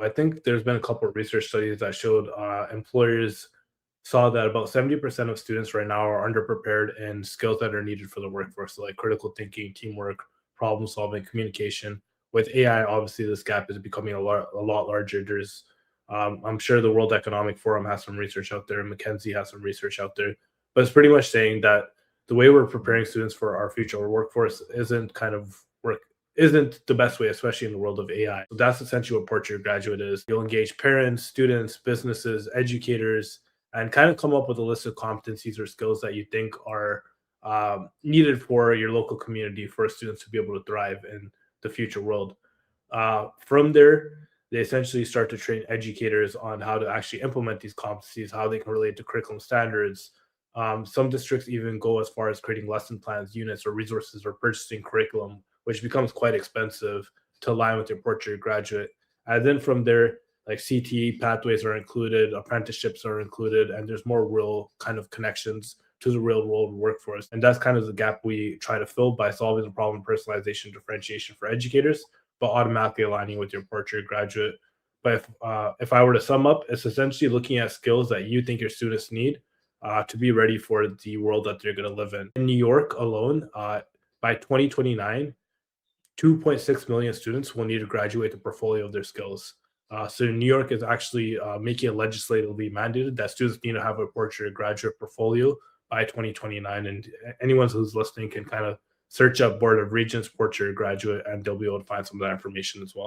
I think there's been a couple of research studies that showed employers saw that about 70% of students right now are underprepared in skills that are needed for the workforce, so like critical thinking, teamwork, problem solving, communication. With AI, obviously, this gap is becoming a lot larger. I'm sure the World Economic Forum has some research out there, and McKinsey has some research out there, but it's pretty much saying that the way we're preparing students for our future workforce isn't the best way, especially in the world of AI. So that's essentially what Portrait Graduate is. You'll engage parents, students, businesses, educators, and kind of come up with a list of competencies or skills that you think are needed for your local community for students to be able to thrive in the future world. From there, they essentially start to train educators on how to actually implement these competencies, how they can relate to curriculum standards. Some districts even go as far as creating lesson plans, units, or resources, or purchasing curriculum, which becomes quite expensive to align with your Portrait Graduate. And then from there, like CTE pathways are included, apprenticeships are included, and there's more real kind of connections to the real world workforce. And that's kind of the gap we try to fill by solving the problem personalization differentiation for educators, but automatically aligning with your Portrait Graduate. But if I were to sum up, it's essentially looking at skills that you think your students need to be ready for the world that they're going to live in. In New York alone, by 2029, 2.6 million students will need to graduate the portfolio of their skills. So New York is actually making it legislatively mandated that students need to have a Portrait Graduate portfolio by 2029. And anyone who's listening can kind of search up Board of Regents Portrait Graduate, and they'll be able to find some of that information as well.